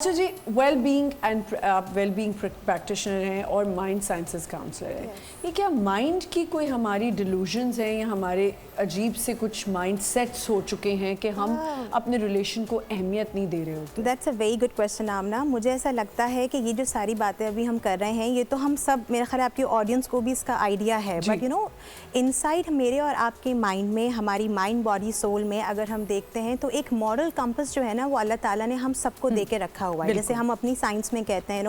اچھا جی، well being and آپ well being practitioner ہیں اور مائنڈ سائنسز کاؤنسلر ہیں. یہ کیا مائنڈ کی کوئی ہماری ڈیلوژنز ہیں یا ہمارے عجیب سے کچھ مائنڈ سیٹس ہو چکے ہیں کہ ہم اپنے ریلیشن کو اہمیت نہیں دے رہے ہوتے؟ That's a very good question Amna. مجھے ایسا لگتا ہے کہ یہ جو ساری باتیں ابھی ہم کر رہے ہیں یہ تو ہم سب، میرا خیال آپ کی آڈینس کو بھی اس کا آئیڈیا ہے، but you know inside میرے اور آپ کے مائنڈ میں، ہماری مائنڈ باڈی سول میں اگر ہم دیکھتے ہیں تو ایک مورل کمپس جو ہے نا وہ اللہ تعالیٰ نے ہم سب کو دے کے رکھا ہوا ہے. جیسے ہم اپنی سائنس میں کہتے ہیں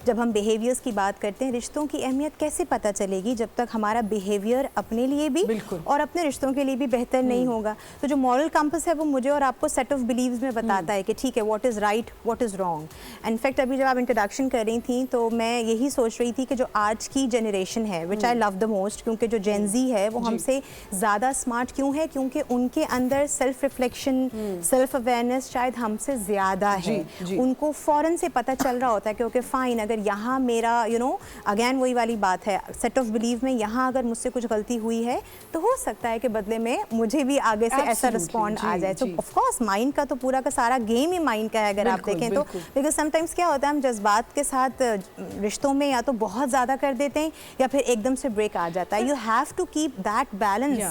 جب ہم بیہیویئرس کی بات کرتے ہیں، رشتوں کی اہمیت کیسے پتہ چلے گی جب تک ہمارا بیہیویئر اپنے لیے بھی اور اپنے رشتوں کے لیے بھی بہتر نہیں ہوگا. تو جو مورل کمپس ہے وہ مجھے اور آپ کو سیٹ آف بلیوز میں بتاتا ہے کہ ٹھیک ہے، what is right, what is wrong. In fact ابھی جب آپ انٹروڈکشن کر رہی تھیں تو میں یہی سوچ رہی تھی کہ جو آج کی جنریشن ہے، وچ آئی لو دا موسٹ، کیونکہ جو جین زی ہے وہ ہم سے زیادہ اسمارٹ کیوں ہے؟ کیونکہ ان کے اندر سیلف ریفلیکشن، سیلف اویئرنیس شاید ہم سے زیادہ ہے. ان کو فوراً سے پتہ چل رہا ہوتا ہے کہ اوکے فائن، اگر یہاں میرا اگین وہی والی بات ہے، سیٹ آف بلیو میں یہاں اگر مجھ سے کچھ غلطی ہوئی ہے تو ہو سکتا ہے کہ بدلے میں مجھے بھی آگے سے ایسا رسپونڈ آ جائے. تو آف کورس مائنڈ کا تو پورا کا سارا گیم ہی مائنڈ کا ہے اگر آپ دیکھیں تو. بیکاز سم ٹائمس کیا ہوتا ہے، ہم جذبات کے ساتھ رشتوں میں یا تو بہت زیادہ کر دیتے ہیں یا پھر ایک دم سے بریک آ جاتا ہے. You have to keep that balance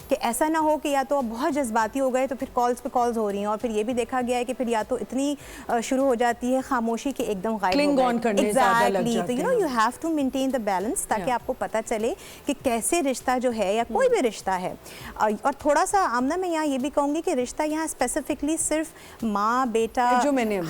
کہ ایسا نہ ہو کہ یا تو بہت جذباتی ہو گئے تو پھر کالز پہ کالز ہو رہی ہیں، اور پھر یہ بھی دیکھا گیا ہے کہ پھر یا تو اتنی شروع ہو جاتی ہے خاموشی کہ ایک دم غائب ہو گئے. ایگزیکٹلی. تو you have to maintain the balance تاکہ آپ کو پتہ چلے کہ کیسے رشتہ جو ہے یا کوئی بھی رشتہ ہے. اور تھوڑا سا آمنہ میں یہاں یہ بھی کہوں گی کہ رشتہ یہاں اسپیسیفکلی صرف ماں بیٹا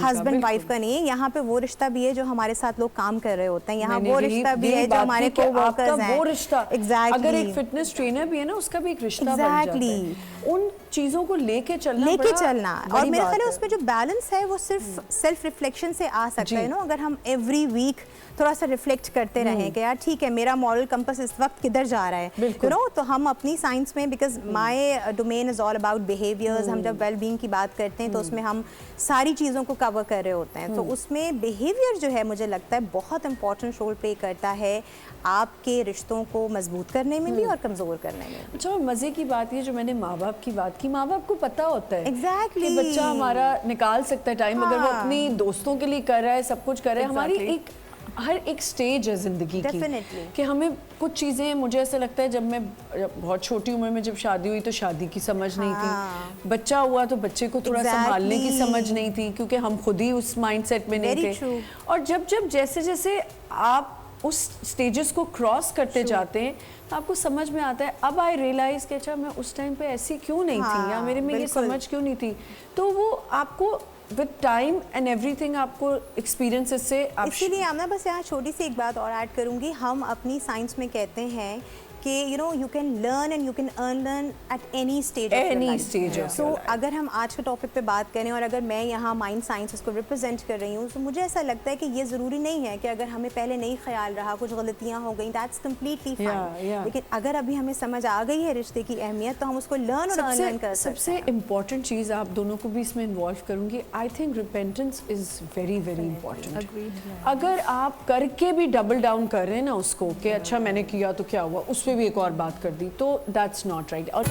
ہسبینڈ وائف کا نہیں ہے. یہاں پہ وہ رشتہ بھی ہے جو ہمارے ساتھ لوگ کام کر رہے ہوتے ہیں. یہاں وہ رشتہ بھی ہے جو ہمارے کو ورکرز ہیں. وہ رشتہ اگر ایک فٹنس ٹرینر بھی ہے نا، اس کا بھی ایک رشتہ بن جاتا ہے. ان چیزوں کو لے کے چلنا اور میرے خیال ہے اس میں جو بیلنس ہے وہ صرف سیلف ریفلیکشن سے آ سکتا ہے. اگر ہم ایوری ویک تھوڑا سا ریفلیکٹ کرتے رہیں کہ یار ٹھیک ہے، میرا مورل کمپس اس وقت کدھر جا رہا ہے، تو ہم اپنی سائنس میں، because my domain is all about behaviours. ہم جب ویل بینگ کی بات کرتے ہیں تو اس میں ہم ساری چیزوں کو کور کر رہے ہوتے ہیں. تو اس میں بیہیویئر جو ہے مجھے لگتا ہے بہت امپورٹنٹ رول پلے کرتا ہے آپ کے رشتوں کو مضبوط کرنے میں بھی اور کمزور کرنے میں. اچھا، مزے کی بات یہ جو میں نے ماں باپ کی بات کی، ماں باپ کو پتہ ہوتا ہے ایگزیکٹلی کہ بچہ ہمارا نکال سکتا ہے ٹائم، اگر وہ اپنی دوستوں کے لیے کر رہا ہے، سب کچھ کر رہا ہے. ہماری ہر ایک سٹیج ہے زندگی کی کہ ہمیں کچھ چیزیں، مجھے ایسا لگتا ہے جب میں بہت چھوٹی عمر میں جب شادی ہوئی تو شادی کی سمجھ نہیں تھی، بچہ ہوا تو بچے کو تھوڑا سنبھالنے کی سمجھ نہیں تھی کیونکہ ہم خود ہی اس مائنڈ سیٹ میں نہیں تھے. اور جب جیسے جیسے آپ اس سٹیجز کو کراس کرتے جاتے ہیں تو آپ کو سمجھ میں آتا ہے. اب آئی ریئلائز کہ اچھا میں اس ٹائم پہ ایسی کیوں نہیں تھی یا میرے میں یہ سمجھ کیوں نہیں تھی. تو وہ آپ کو with time and everything آپ کو experiences سے. اسی لیے آمنہ بس یہاں چھوٹی سی ایک بات اور ایڈ کروں گی. ہم اپنی سائنس میں کہتے ہیں کہ you can learn and you can unlearn at any stage of your life. So اگر ہم آج کے ٹاپک پہ بات کریں اور اگر میں یہاں مائنڈ سائنسز کو ریپرزینٹ کر رہی ہوں تو مجھے ایسا لگتا ہے کہ یہ ضروری نہیں ہے کہ اگر ہمیں پہلے نہیں خیال رہا، کچھ غلطیاں ہو گئیں، دیٹس کمپلیٹلی فائن. لیکن اگر ابھی ہمیں سمجھ آ گئی ہے رشتے کی اہمیت تو ہم اس کو لرن اور انلرن کر سکتے ہیں. سب سے امپورٹنٹ چیز آپ دونوں کو بھی اس میں انوالو کروں گی. I think repentance is very very important. اگر آپ کر کے بھی ڈبل ڈاؤن کر رہے ہیں نا اس کو کہ اچھا میں نے کیا تو کیا ہوا، اس پہ بھی ایک اور بات کر دی، تو دیٹس ناٹ رائٹ. اور